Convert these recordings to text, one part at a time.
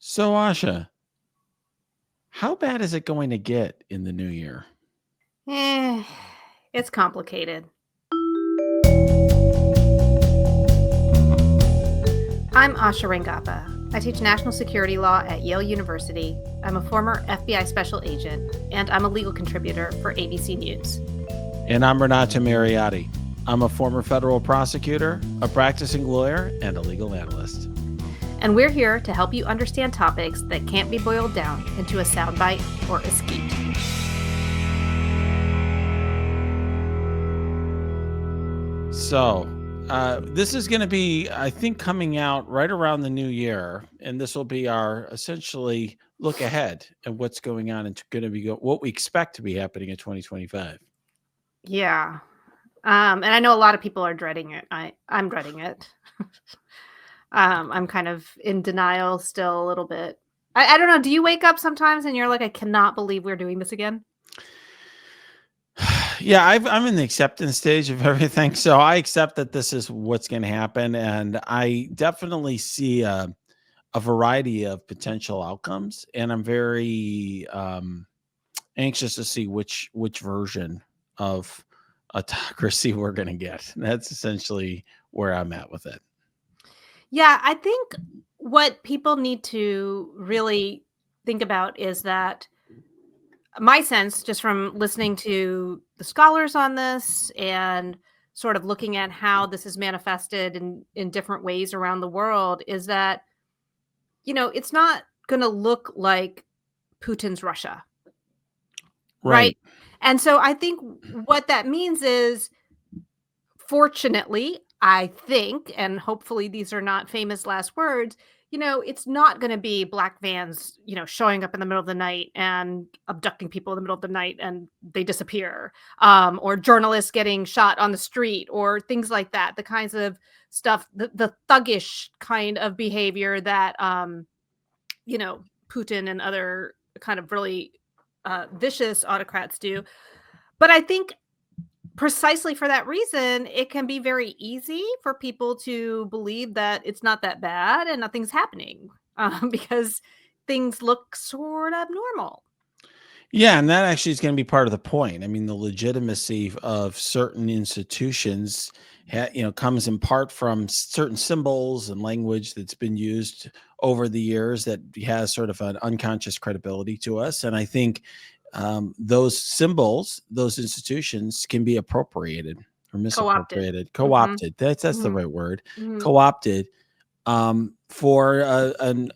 So, Asha, how bad is it going to get in the new year? Eh, it's complicated. I'm Asha Rangappa. I teach national security law at Yale University. I'm a former FBI special agent, and I'm a legal contributor for ABC News. And I'm Renato Mariotti. I'm a former federal prosecutor, a practicing lawyer, and a legal analyst. And we're here to help you understand topics that can't be boiled down into a soundbite or a skeet. So, this is going to be, I think, coming out right around the new year, and this will be our essentially look ahead at what's going on and going to be what we expect to be happening in 2025. Yeah. And I know a lot of people are dreading it. I'm dreading it. I'm kind of in denial still a little bit. I don't know. Do you wake up sometimes and you're like, I cannot believe we're doing this again? Yeah, I'm in the acceptance stage of everything. So I accept that this is what's going to happen. And I definitely see a variety of potential outcomes. And I'm very anxious to see which version of autocracy we're going to get. That's essentially where I'm at with it. Yeah, I think what people need to really think about is that my sense, just from listening to the scholars on this and sort of looking at how this is manifested in different ways around the world, is that, it's not going to look like Putin's Russia, right? Right. And so I think what that means is, fortunately, I think, and hopefully these are not famous last words, it's not going to be black vans, showing up in the middle of the night and abducting people in the middle of the night and they disappear, or journalists getting shot on the street or things like that. The kinds of stuff, the thuggish kind of behavior that, Putin and other kind of really vicious autocrats do. But I think precisely for that reason, it can be very easy for people to believe that it's not that bad and nothing's happening, because things look sort of normal. Yeah, and that actually is going to be part of the point. I mean, the legitimacy of certain institutions, comes in part from certain symbols and language that's been used over the years that has sort of an unconscious credibility to us. And I think those symbols, those institutions, can be appropriated or Co-opted. misappropriated, Mhm, co-opted. That's the mhm, right word, mhm. co-opted for an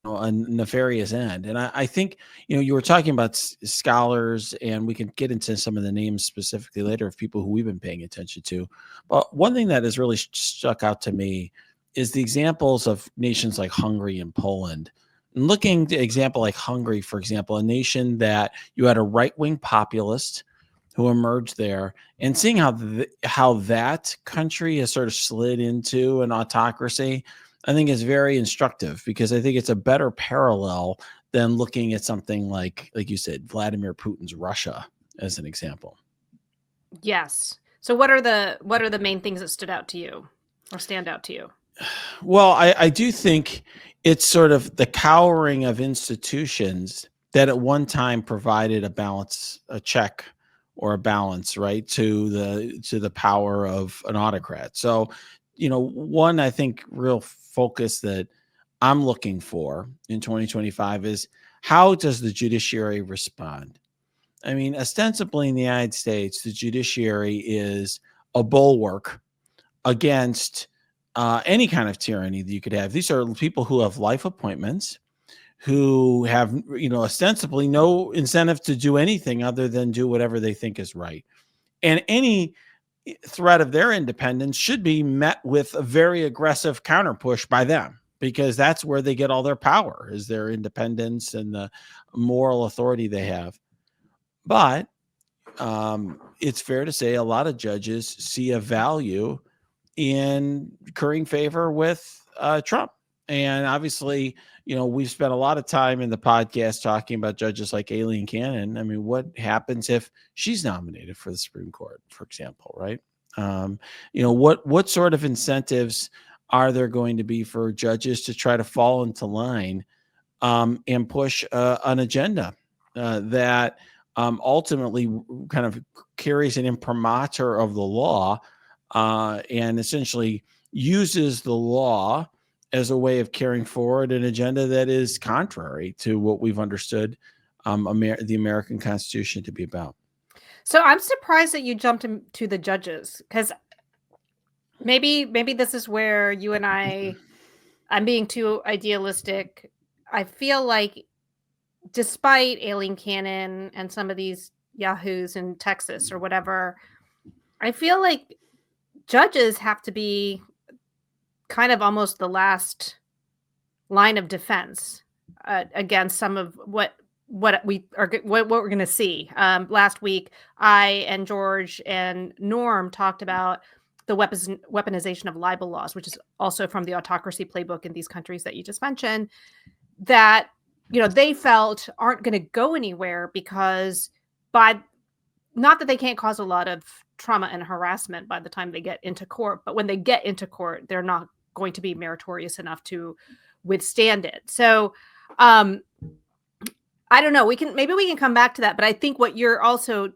a nefarious end. And I think, you were talking about scholars, and we can get into some of the names specifically later of people who we've been paying attention to. But one thing that has really stuck out to me is the examples of nations like Hungary and Poland. And looking to example like Hungary, for example, a nation that you had a right-wing populist who emerged there, and seeing how that country has sort of slid into an autocracy, I think is very instructive, because I think it's a better parallel than looking at something like you said, Vladimir Putin's Russia as an example. Yes. So what are the main things that stood out to you or stand out to you? Well, I do think it's sort of the cowering of institutions that at one time provided a balance, a check or a balance, right, to the power of an autocrat. So, one I think real focus that I'm looking for in 2025 is, how does the judiciary respond? I mean, ostensibly in the United States, the judiciary is a bulwark against any kind of tyranny that you could have. These are people who have life appointments, who have, ostensibly no incentive to do anything other than do whatever they think is right. And any threat of their independence should be met with a very aggressive counterpush by them, because that's where they get all their power, is their independence and the moral authority they have. But it's fair to say a lot of judges see a value in currying favor with Trump. And obviously, we've spent a lot of time in the podcast talking about judges like Aileen Cannon. I mean, what happens if she's nominated for the Supreme Court, for example, right? What sort of incentives are there going to be for judges to try to fall into line and push an agenda that ultimately kind of carries an imprimatur of the law and essentially uses the law as a way of carrying forward an agenda that is contrary to what we've understood the American Constitution to be about. So I'm surprised that you jumped to the judges, because maybe this is where you and I'm being too idealistic. I feel like despite Aileen Cannon and some of these yahoos in Texas or whatever, I feel like judges have to be kind of almost the last line of defense against some of what we're going to see. Last week, I and George and Norm talked about the weaponization of libel laws, which is also from the autocracy playbook in these countries that you just mentioned, that they felt aren't going to go anywhere because not that they can't cause a lot of trauma and harassment by the time they get into court, but when they get into court, they're not going to be meritorious enough to withstand it. So I don't know. Maybe we can come back to that. But I think what you're also,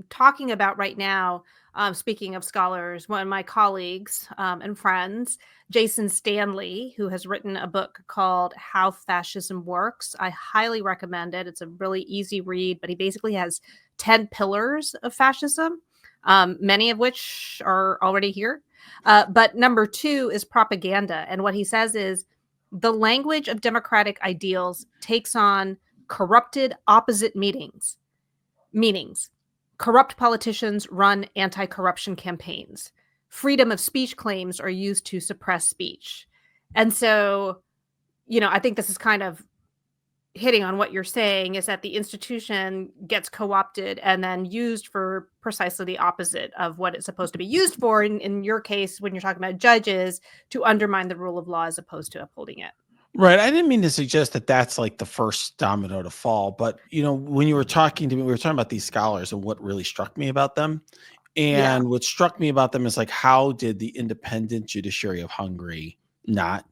talking about right now, speaking of scholars, one of my colleagues and friends, Jason Stanley, who has written a book called How Fascism Works. I highly recommend it. It's a really easy read, but he basically has 10 pillars of fascism, many of which are already here. But number 2 is propaganda. And what he says is the language of democratic ideals takes on corrupted opposite meanings. Corrupt politicians run anti-corruption campaigns. Freedom of speech claims are used to suppress speech. And so, I think this is kind of hitting on what you're saying, is that the institution gets co-opted and then used for precisely the opposite of what it's supposed to be used for. In your case, when you're talking about judges, to undermine the rule of law as opposed to upholding it. Right. I didn't mean to suggest that that's like the first domino to fall, but when you were talking to me, we were talking about these scholars and what really struck me about them. Yeah. And what struck me about them is like, how did the independent judiciary of Hungary not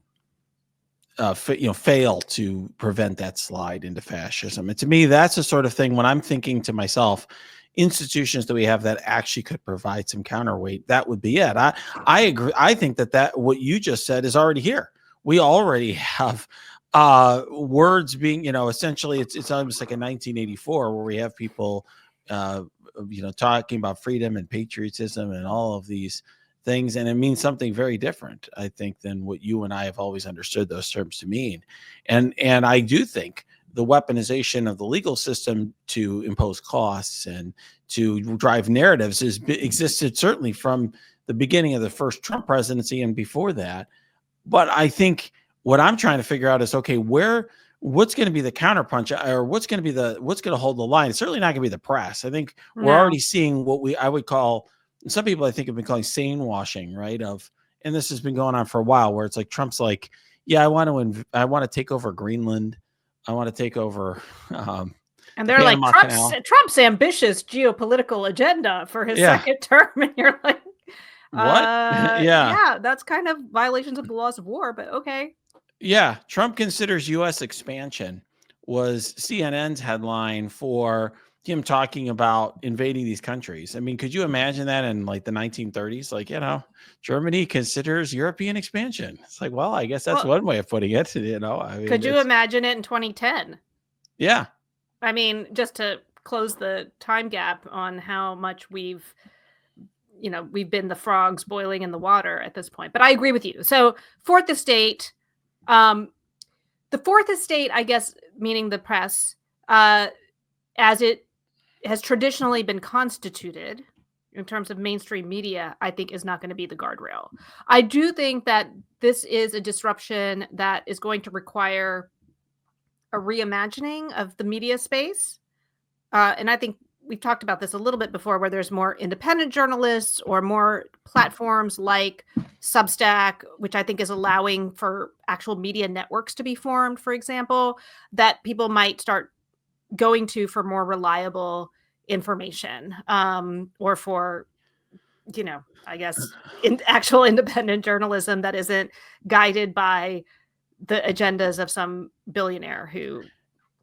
fail to prevent that slide into fascism? And to me, that's the sort of thing when I'm thinking to myself, institutions that we have that actually could provide some counterweight, that would be it. I agree. I think that what you just said is already here. We already have words being, essentially it's almost like a 1984 where we have people, talking about freedom and patriotism and all of these things. And it means something very different, I think, than what you and I have always understood those terms to mean. And I do think the weaponization of the legal system to impose costs and to drive narratives existed certainly from the beginning of the first Trump presidency and before that. But I think what I'm trying to figure out is, okay, what's going to be the counterpunch, or what's going to hold the line? It's certainly not going to be the press. I think we're already seeing what I would call, some people I think have been calling sane washing, right? And this has been going on for a while, where it's like Trump's like, yeah, I want to take over Greenland. I want to take over. And they're like, Trump's ambitious geopolitical agenda for his second term. And you're like, what? Yeah, that's kind of violations of the laws of war, but okay. Yeah, Trump considers U.S. expansion was CNN's headline for him talking about invading these countries. I mean, could you imagine that in like the 1930s? Like, Germany considers European expansion. It's like, well, I guess that's one way of putting it. I mean, could you imagine it in 2010? Yeah. I mean, just to close the time gap on how much we've been the frogs boiling in the water at this point. But I agree with you. So fourth estate, the fourth estate, I guess, meaning the press, as it has traditionally been constituted in terms of mainstream media, I think is not going to be the guardrail. I do think that this is a disruption that is going to require a reimagining of the media space. And I think we've talked about this a little bit before, where there's more independent journalists or more platforms like Substack, which I think is allowing for actual media networks to be formed, for example, that people might start going to for more reliable information, or for I guess in actual independent journalism that isn't guided by the agendas of some billionaire who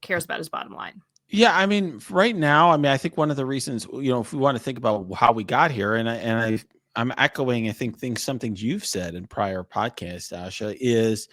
cares about his bottom line. Yeah, I mean, right now, I mean, I think one of the reasons, if we want to think about how we got here, I'm echoing, I think, things some things you've said in prior podcasts, Asha, is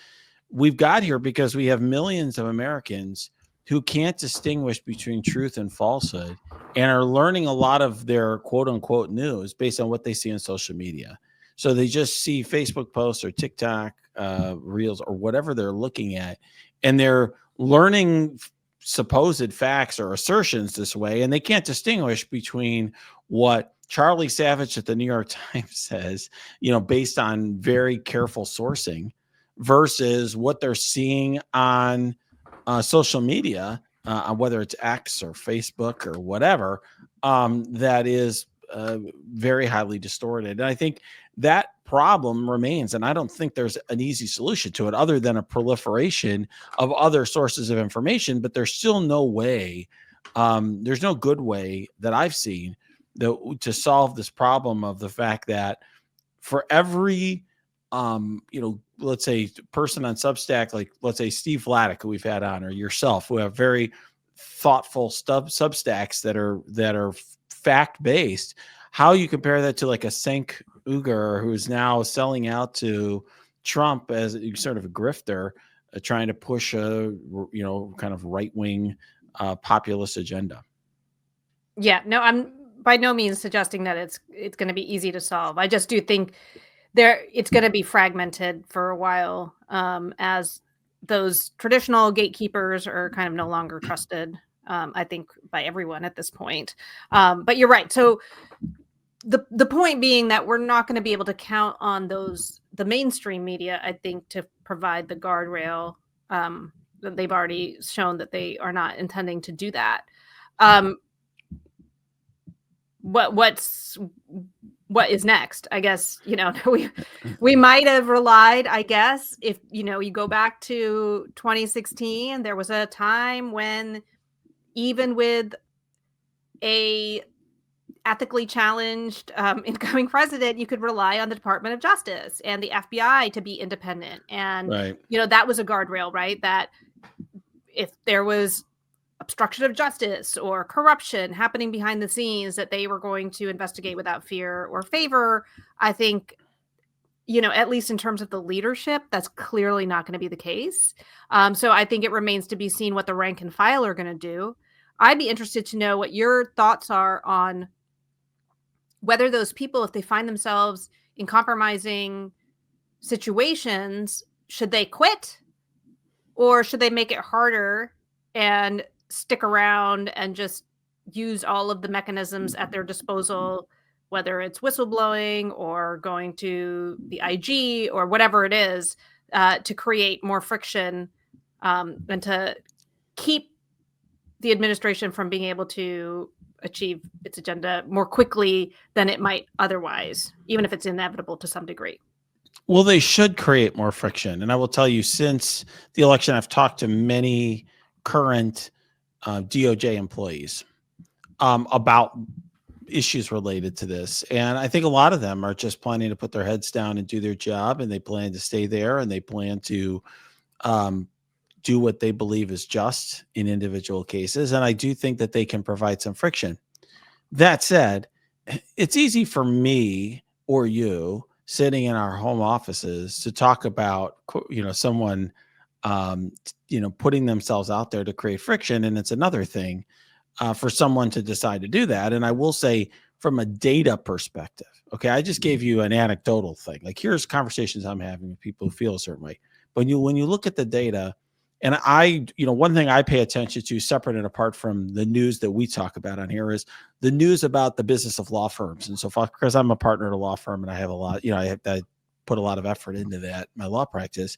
we've got here because we have millions of Americans who can't distinguish between truth and falsehood and are learning a lot of their quote unquote news based on what they see on social media. So they just see Facebook posts or TikTok reels or whatever they're looking at, and they're learning supposed facts or assertions this way, and they can't distinguish between what Charlie Savage at the New York Times says, based on very careful sourcing versus what they're seeing on social media, whether it's X or Facebook or whatever, that is very highly distorted. And I think that problem remains. And I don't think there's an easy solution to it other than a proliferation of other sources of information. But there's still no way, there's no good way that I've seen to solve this problem of the fact that for every let's say person on Substack, like let's say Steve Vladeck, who we've had on, or yourself, who have very thoughtful Substacks that are fact based. How you compare that to like a Cenk Uygur, who is now selling out to Trump as sort of a grifter, trying to push a kind of right wing populist agenda. Yeah, no, I'm by no means suggesting that it's going to be easy to solve. I just do think it's going to be fragmented for a while, as those traditional gatekeepers are kind of no longer trusted, I think, by everyone at this point. But you're right. So the point being that we're not going to be able to count on the mainstream media, I think, to provide the guardrail. That they've already shown that they are not intending to do that. What is next? I guess, we might have relied, I guess, if, you go back to 2016, there was a time when even with a ethically challenged incoming president, you could rely on the Department of Justice and the FBI to be independent. And, Right. That was a guardrail, right? That if there was obstruction of justice or corruption happening behind the scenes, that they were going to investigate without fear or favor. I think, at least in terms of the leadership, that's clearly not going to be the case. So I think it remains to be seen what the rank and file are going to do. I'd be interested to know what your thoughts are on whether those people, if they find themselves in compromising situations, should they quit or should they make it harder and stick around and just use all of the mechanisms at their disposal, whether it's whistleblowing or going to the IG or whatever it is, to create more friction, and to keep the administration from being able to achieve its agenda more quickly than it might otherwise, even if it's inevitable to some degree. Well, they should create more friction. And I will tell you, since the election, I've talked to many current DOJ employees about issues related to this. And I think a lot of them are just planning to put their heads down and do their job, and they plan to stay there, and they plan to do what they believe is just in individual cases. And I do think that they can provide some friction. That said, it's easy for me or you sitting in our home offices to talk about, someone, putting themselves out there to create friction. And it's another thing for someone to decide to do that. And I will say, from a data perspective, okay, I just gave you an anecdotal thing. Like, here's conversations I'm having with people who feel a certain way. But when you look at the data, and one thing I pay attention to, separate and apart from the news that we talk about on here, is the news about the business of law firms. And so, because I'm a partner at a law firm and I have a lot, I put a lot of effort into that, my law practice,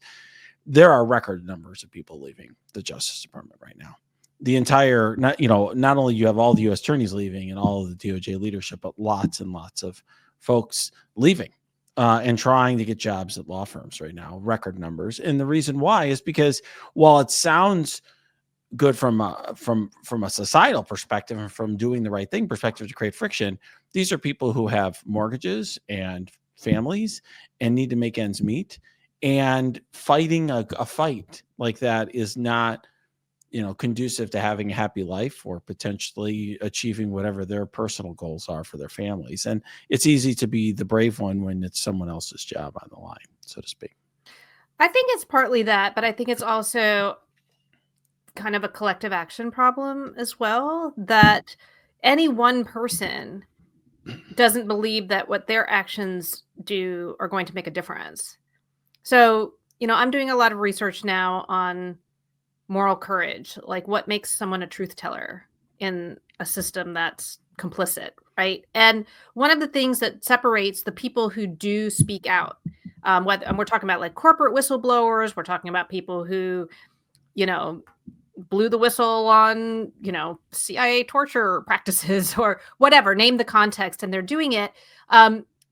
there are record numbers of people leaving the Justice Department right now. The entire, not only you have all the U.S. attorneys leaving and all of the DOJ leadership, but lots and lots of folks leaving and trying to get jobs at law firms right now, record numbers. And the reason why is because while it sounds good from a societal perspective and from doing the right thing perspective to create friction. These are people who have mortgages and families and need to make ends meet. And fighting a fight like that is not, conducive to having a happy life or potentially achieving whatever their personal goals are for their families. And it's easy to be the brave one when it's someone else's job on the line, so to speak. I think it's partly that, but I think it's also kind of a collective action problem as well, that any one person doesn't believe that what their actions do are going to make a difference. So, I'm doing a lot of research now on moral courage, like what makes someone a truth teller in a system that's complicit, right? And one of the things that separates the people who do speak out, and we're talking about like corporate whistleblowers, we're talking about people who, you know, blew the whistle on, CIA torture practices or whatever, name the context, and they're doing it.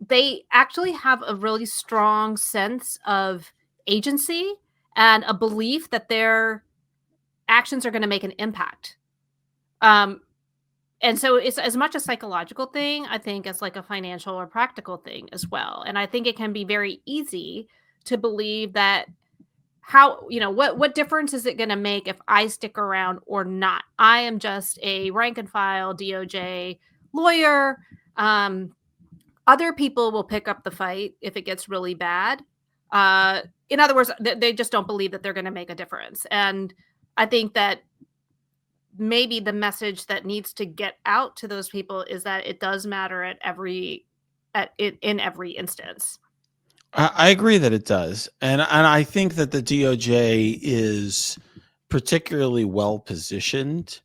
They actually have a really strong sense of agency and a belief that their actions are going to make an impact. Um, and so it's as much a psychological thing, I think, as like a financial or practical thing as well. And I think it can be very easy to believe that what difference is it going to make if I stick around or not? I am just a rank and file DOJ lawyer. Um, Other people will pick up the fight if it gets really bad. In other words, they just don't believe that they're going to make a difference. And I think that maybe the message that needs to get out to those people is that it does matter in every instance. I agree that it does, and I think that the DOJ is particularly well positioned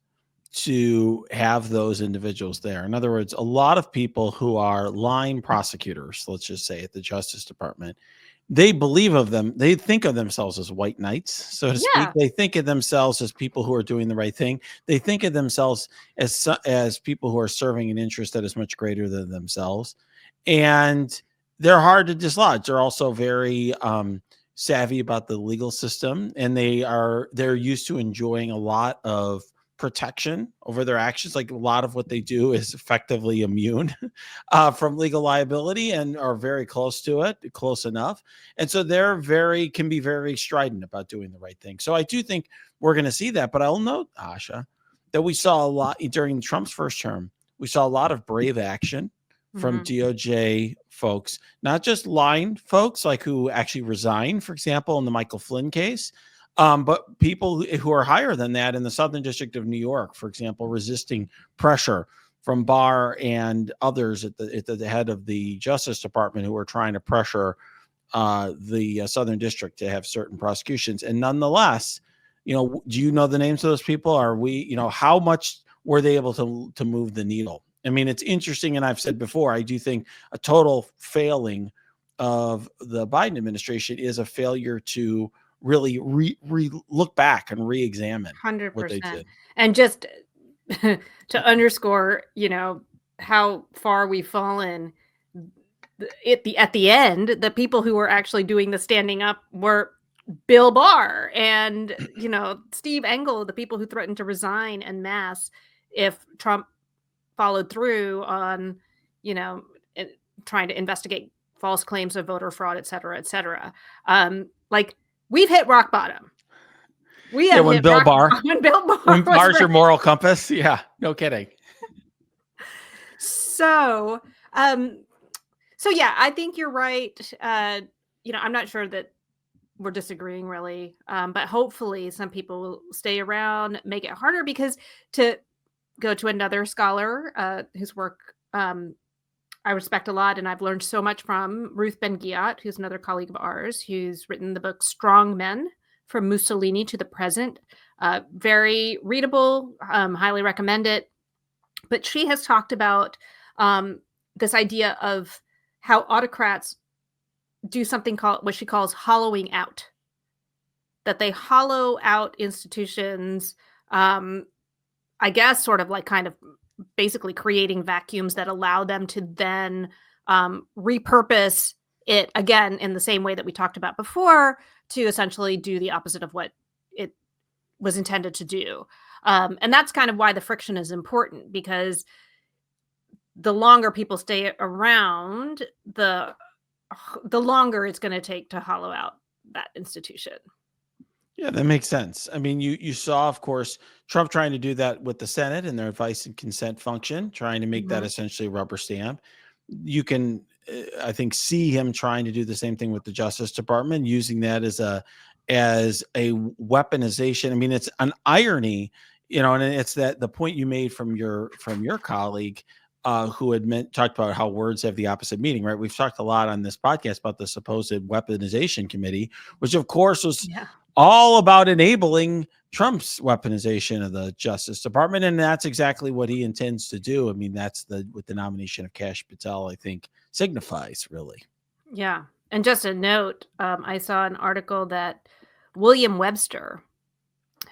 to have those individuals there. In other words, a lot of people who are line prosecutors, let's just say at the Justice Department, they believe of them, they think of themselves as white knights, so to speak. Yeah, They think of themselves as people who are doing the right thing. They think of themselves as people who are serving an interest that is much greater than themselves. And they're hard to dislodge. They're also very savvy about the legal system, and they're used to enjoying a lot of protection over their actions. Like a lot of what they do is effectively immune from legal liability and are very close to it, close enough. And so can be very strident about doing the right thing. So I do think we're going to see that. But I'll note, Asha, that we saw a lot during Trump's first term. We saw a lot of brave action from mhm, DOJ folks, not just line folks like who actually resigned, for example, in the Michael Flynn case, but people who are higher than that in the Southern District of New York, for example, resisting pressure from Barr and others at the head of the Justice Department who are trying to pressure the Southern District to have certain prosecutions. And nonetheless, do you know the names of those people? Are we, how much were they able to move the needle? I mean, it's interesting, and I've said before, I do think a total failing of the Biden administration is a failure to really look back and re-examine what they 100%. did. And just to underscore, how far we've fallen at the end, the people who were actually doing the standing up were Bill Barr and, Steve Engel, the people who threatened to resign en masse if Trump followed through on, you know, trying to investigate false claims of voter fraud, et cetera, et cetera. Like we've hit rock bottom. We Yeah, have hit rock bottom when Bill Barr when was Barr's your moral compass. Yeah, no kidding. so um so yeah, I think you're right. I'm not sure that we're disagreeing really. But hopefully some people will stay around, make it harder because to go to another scholar whose work I respect a lot and I've learned so much from, Ruth Ben-Ghiat, who's another colleague of ours, who's written the book Strong Men from Mussolini to the Present. Very readable, highly recommend it. But she has talked about this idea of how autocrats do something called what she calls hollowing out, that they hollow out institutions, I guess sort of like kind of basically creating vacuums that allow them to then repurpose it again in the same way that we talked about before to essentially do the opposite of what it was intended to do. And that's kind of why the friction is important, because the longer people stay around, the longer it's going to take to hollow out that institution. Yeah, that makes sense. I mean, you saw, of course, Trump trying to do that with the Senate and their advice and consent function, trying to make that Mhm. essentially a rubber stamp. You can, I think, see him trying to do the same thing with the Justice Department, using that as a weaponization. I mean, it's an irony, and it's that the point you made from your colleague. Who had talked about how words have the opposite meaning, right? We've talked a lot on this podcast about the supposed weaponization committee, which of course was Yeah. all about enabling Trump's weaponization of the Justice Department. And that's exactly what he intends to do. I mean, that's what the nomination of Kash Patel, I think, signifies, really. Yeah. And just a note, I saw an article that William Webster,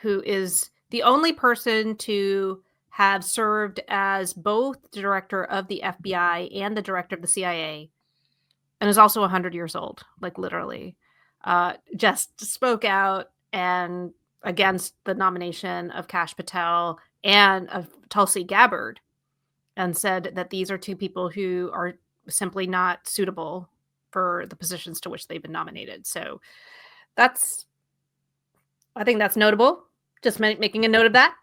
who is the only person to have served as both the director of the FBI and the director of the CIA, and is also 100 years old, like literally, just spoke out and against the nomination of Kash Patel and of Tulsi Gabbard, and said that these are two people who are simply not suitable for the positions to which they've been nominated. So that's, I think that's notable. Just making a note of that.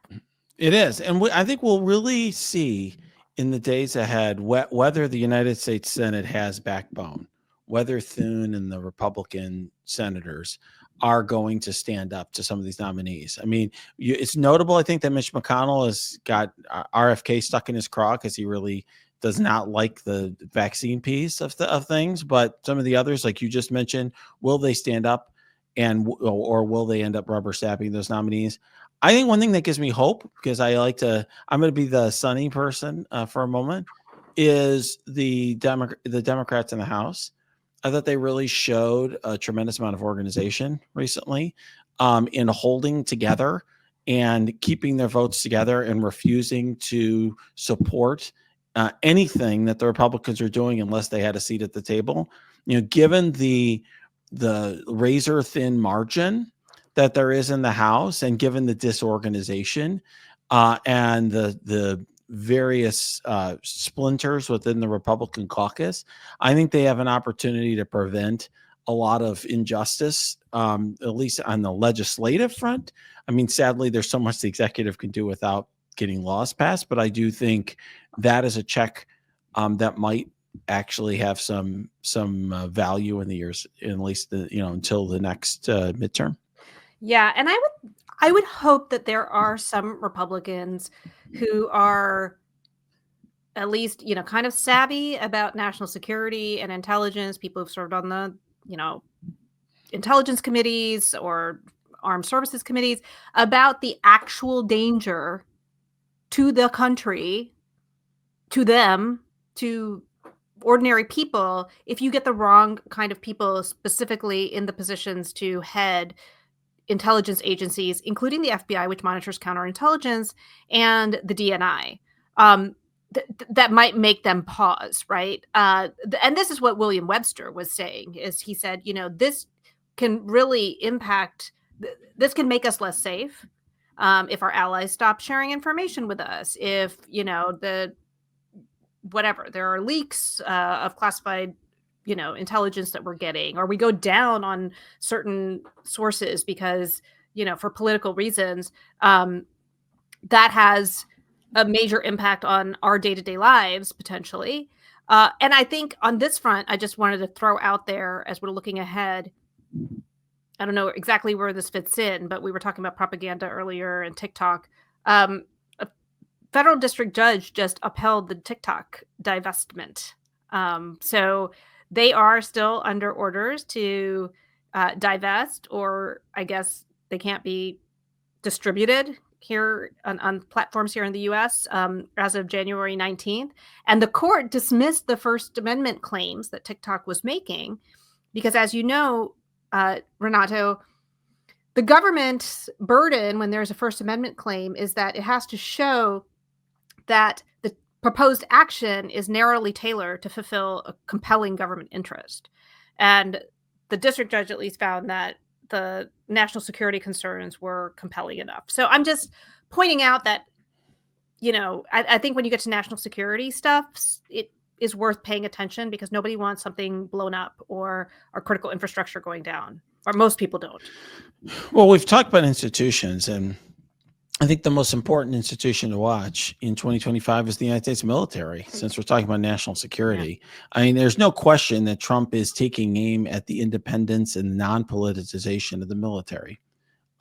It is. And I think we'll really see in the days ahead whether the United States Senate has backbone, whether Thune and the Republican senators are going to stand up to some of these nominees. I mean, it's notable, I think, that Mitch McConnell has got RFK stuck in his craw because he really does not like the vaccine piece of things. But some of the others, like you just mentioned, will they stand up or will they end up rubber stamping those nominees? I think one thing that gives me hope, because I'm going to be the sunny person for a moment, is the Democrats in the House. I thought they really showed a tremendous amount of organization recently in holding together and keeping their votes together and refusing to support anything that the Republicans are doing unless they had a seat at the table. Given the razor thin margin that there is in the House, and given the disorganization and the various splinters within the Republican caucus, I think they have an opportunity to prevent a lot of injustice, at least on the legislative front. I mean, sadly, there's so much the executive can do without getting laws passed, but I do think that is a check that might actually have some value in the years, at least until the next midterm. Yeah, and I would hope that there are some Republicans who are at least, kind of savvy about national security and intelligence, people who've served on the, intelligence committees or armed services committees, about the actual danger to the country, to them, to ordinary people, if you get the wrong kind of people specifically in the positions to head intelligence agencies, including the FBI, which monitors counterintelligence, and the DNI. That might make them pause, right? And this is what William Webster was saying. Is he said, this can really impact. This can make us less safe if our allies stop sharing information with us. If there are leaks of classified intelligence that we're getting, or we go down on certain sources because for political reasons, that has a major impact on our day-to-day lives potentially. And I think on this front, I just wanted to throw out there, as we're looking ahead, I don't know exactly where this fits in, but we were talking about propaganda earlier and TikTok. A federal district judge just upheld the TikTok divestment. So they are still under orders to divest, or I guess they can't be distributed here on platforms here in the US as of January 19th. And the court dismissed the First Amendment claims that TikTok was making because, as you know, Renato, the government's burden when there's a First Amendment claim is that it has to show that the proposed action is narrowly tailored to fulfill a compelling government interest. And the district judge at least found that the national security concerns were compelling enough. So I'm just pointing out that, I think when you get to national security stuff, it is worth paying attention because nobody wants something blown up or our critical infrastructure going down, or most people don't. Well, we've talked about institutions, and I think the most important institution to watch in 2025 is the United States military, since we're talking about national Yeah. security. I mean, there's no question that Trump is taking aim at the independence and non-politicization of the military.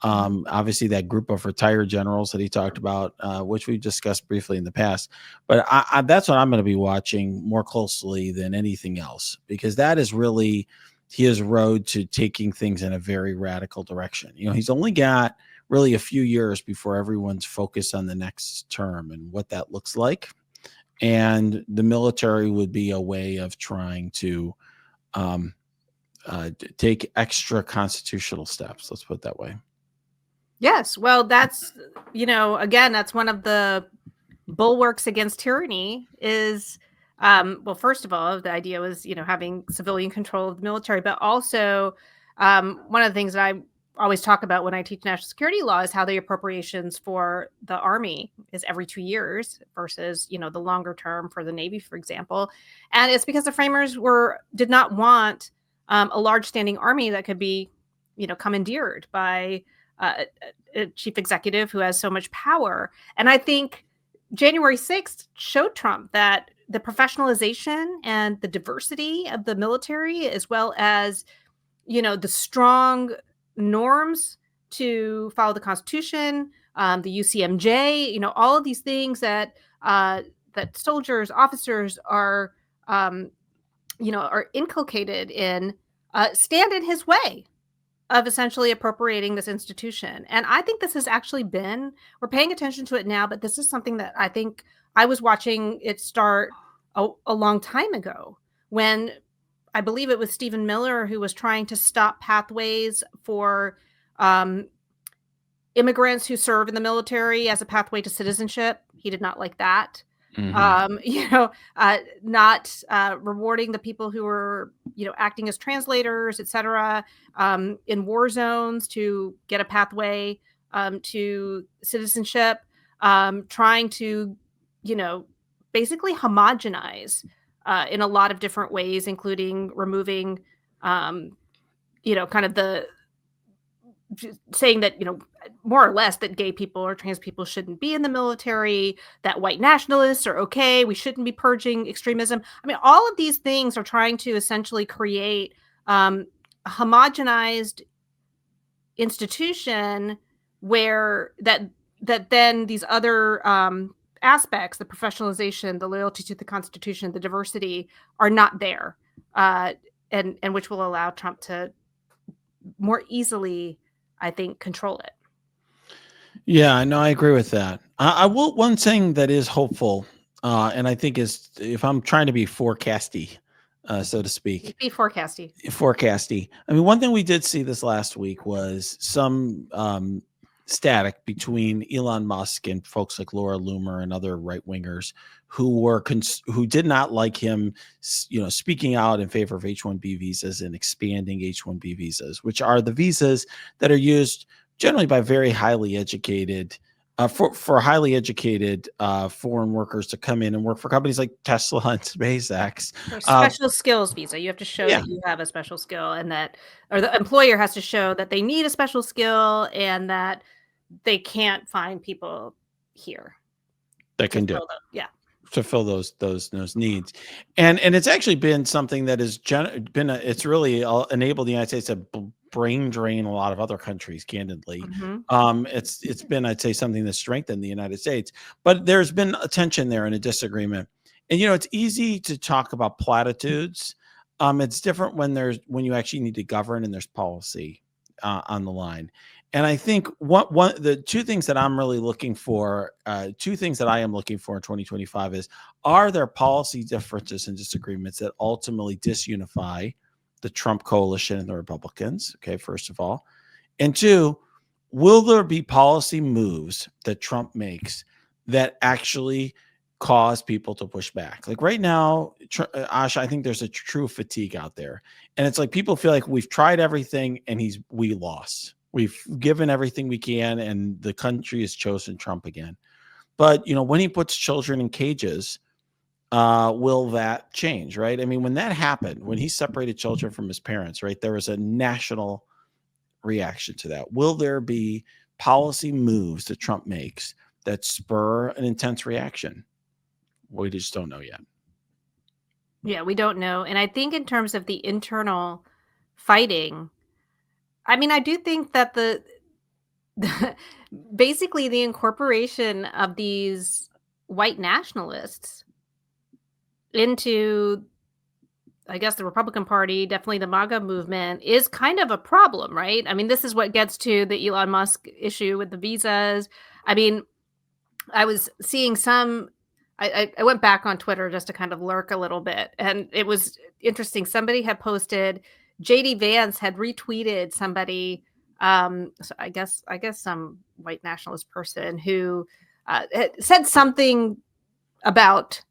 Mhm. Obviously, that group of retired generals that he talked about, which we've discussed briefly in the past, but that's what I'm going to be watching more closely than anything else, because that is really his road to taking things in a very radical direction. He's only got really a few years before everyone's focused on the next term and what that looks like. And the military would be a way of trying to um, take extra constitutional steps. Let's put it that way. Yes. Well, that's, again, that's one of the bulwarks against tyranny is, well, first of all, the idea was, having civilian control of the military, but also one of the things that I always talk about when I teach national security law is how the appropriations for the Army is every 2 years versus, the longer term for the Navy, for example. And it's because the framers did not want a large standing army that could be, commandeered by a chief executive who has so much power. And I think January 6th showed Trump that the professionalization and the diversity of the military, as well as, the strong norms to follow the Constitution, the UCMJ, all of these things that soldiers, officers are inculcated in, stand in his way of essentially appropriating this institution. And I think this has actually we're paying attention to it now, but this is something that I think I was watching it start a long time ago when I believe it was Stephen Miller who was trying to stop pathways for um, immigrants who serve in the military as a pathway to citizenship. He did not like that. Mhm. Not rewarding the people who were, acting as translators, etc., in war zones to get a pathway to citizenship, trying to, you know, basically homogenize in a lot of different ways, including removing, kind of saying that, more or less that gay people or trans people shouldn't be in the military, that white nationalists are okay, we shouldn't be purging extremism. I mean, all of these things are trying to essentially create a homogenized institution where that then these other aspects, the professionalization, the loyalty to the Constitution, the diversity, are not there, and which will allow Trump to more easily, I think, control it. Yeah, no, I agree with that. I will one thing that is hopeful, and I think is if I'm trying to be forecasty, so to speak, Be forecasty. forecasty. I mean, one thing we did see this last week was some static between Elon Musk and folks like Laura Loomer and other right wingers who did not like him, speaking out in favor of H-1B visas and expanding H-1B visas, which are the visas that are used generally by very highly educated for highly educated foreign workers to come in and work for companies like Tesla and SpaceX. Or Uh, special skills visa. You have to show yeah, that you have a special skill and that, or the employer has to show that they need a special skill and that they can't find people here that to can do it. fill them. Yeah. To fill those needs, and it's actually been something that has it's really enabled the United States to brain drain a lot of other countries. Candidly, Hmm. it's been, I'd say, something that strengthened the United States, but there's been a tension there and a disagreement. And it's easy to talk about platitudes. It's different when you actually need to govern and there's policy on the line. And I think the two things that I'm really looking for, two things that I am looking for in 2025 is, are there policy differences and disagreements that ultimately disunify the Trump coalition and the Republicans? Okay, first of all. And two, will there be policy moves that Trump makes that actually cause people to push back. Like right now, Asha, I think there's a true fatigue out there. And it's like people feel like we've tried everything and we lost. We've given everything we can and the country has chosen Trump again. But, when he puts children in cages, will that change, right? I mean, when that happened, when he separated children from his parents, right, there was a national reaction to that. Will there be policy moves that Trump makes that spur an intense reaction? We just don't know yet. Yeah, we don't know. And I think in terms of the internal fighting, I mean, I do think that basically the incorporation of these white nationalists into, I guess, the Republican Party, definitely the MAGA movement, is kind of a problem, right? I mean, this is what gets to the Elon Musk issue with the visas. I mean, I was seeing I went back on Twitter just to kind of lurk a little bit, and it was interesting. Somebody had posted, JD Vance had retweeted somebody, so I guess some white nationalist person who had said something about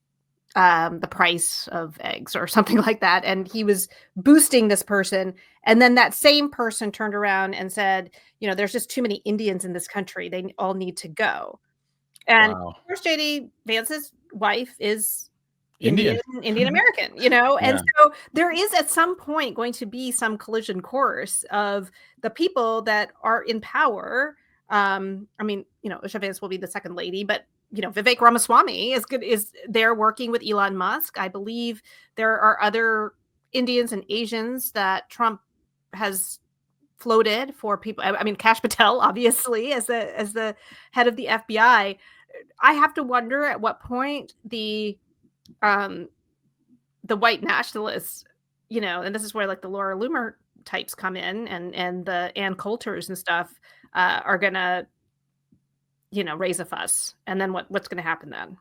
the price of eggs or something like that, and he was boosting this person, and then that same person turned around and said, there's just too many Indians in this country, they all need to go. And Wow. of course, JD Vance's wife is Indian. Indian American, and Yeah. so there is at some point going to be some collision course of the people that are in power. I mean, Asha Vance will be the second lady, but Vivek Ramaswamy is there working with Elon Musk. I believe there are other Indians and Asians that Trump has floated for people. I mean, Kash Patel, obviously, as the head of the FBI. I have to wonder at what point the white nationalists, and this is where like the Laura Loomer types come in, and the Ann Coulters and stuff are gonna, raise a fuss, and then what's gonna happen then?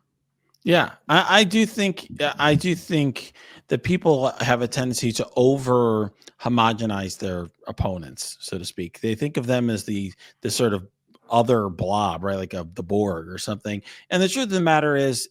Yeah, I do think that people have a tendency to over homogenize their opponents, so to speak. They think of them as the sort of other blob, right? Like the Borg or something. And the truth of the matter is,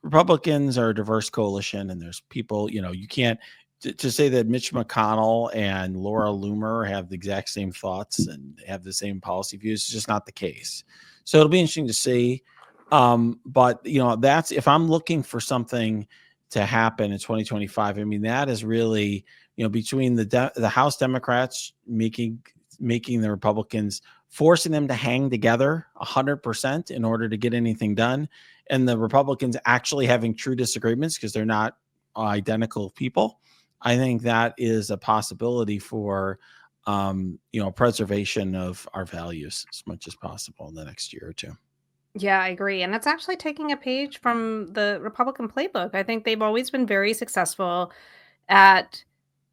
Republicans are a diverse coalition, and there's people, you can't to say that Mitch McConnell and Laura Loomer have the exact same thoughts and have the same policy views. It's just not the case. So it'll be interesting to see. But that's if I'm looking for something to happen in 2025. I mean, that is really between the House Democrats making the Republicans, forcing them to hang together 100% in order to get anything done, and the Republicans actually having true disagreements because they're not identical people. I think that is a possibility for preservation of our values as much as possible in the next year or two. Yeah, I agree. And it's actually taking a page from the Republican playbook. I think they've always been very successful at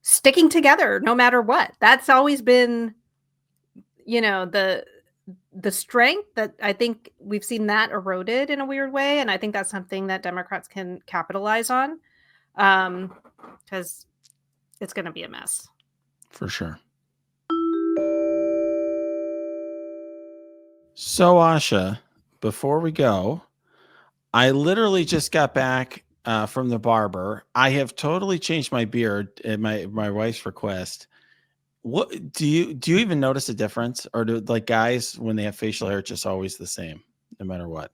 sticking together no matter what. That's always been, the strength that I think we've seen that eroded in a weird way. And I think that's something that Democrats can capitalize on, because it's going to be a mess. For sure. So, Asha, before we go, I literally just got back from the barber. I have totally changed my beard at my wife's request. What do you even notice a difference, or do like guys when they have facial hair, it's just always the same, no matter what?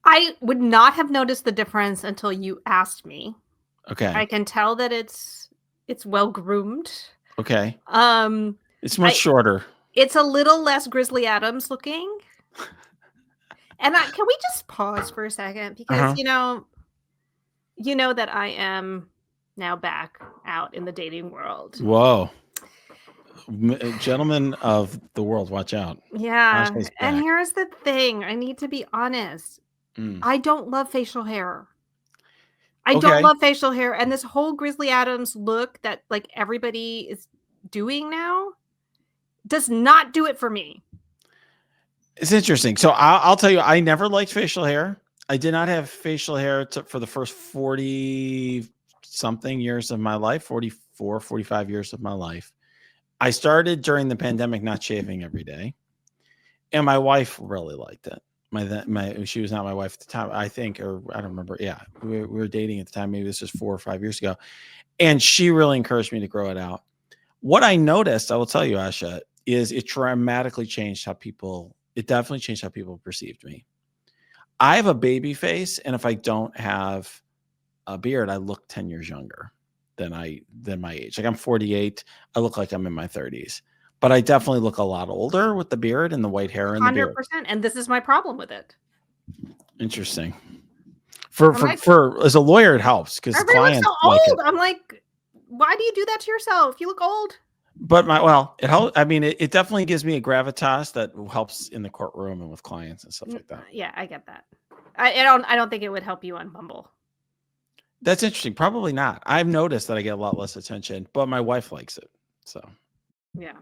I would not have noticed the difference until you asked me. Okay. I can tell that it's well groomed. Okay. Um, It's much shorter. It's a little less Grizzly Adams looking. And can we just pause for a second? Because, you know that I am now back out in the dating world. Whoa. Gentlemen of the world, watch out. Yeah. And here's the thing. I need to be honest. I don't love facial hair. I don't love facial hair. And this whole Grizzly Adams look that like everybody is doing now does not do it for me. It's interesting. So I'll tell you, I never liked facial hair. I did not have facial hair for the first 40 something years of my life, 44, 45 years of my life. I started during the pandemic not shaving every day. And my wife really liked it. she was not my wife at the time, I think, or I don't remember. Yeah, we were dating at the time. Maybe this was 4 or 5 years ago, and she really encouraged me to grow it out. What I noticed, I will tell you, Asha, is it dramatically changed how people. It definitely changed how people perceived me. I have a baby face, and if I don't have a beard, I look 10 years younger than my age. Like I'm 48, I look like I'm in my 30s. But I definitely look a lot older with the beard and the white hair and the beard. 100%. And this is my problem with it. Interesting. For I'm like, as a lawyer, it helps because everybody looks clients so like it. old. I'm like, why do you do that to yourself? You look old. But it helps. I mean, it definitely gives me a gravitas that helps in the courtroom and with clients and stuff like that. Yeah, I get that. I don't think it would help you on Bumble. That's interesting. Probably not. I've noticed that I get a lot less attention, but my wife likes it. So yeah.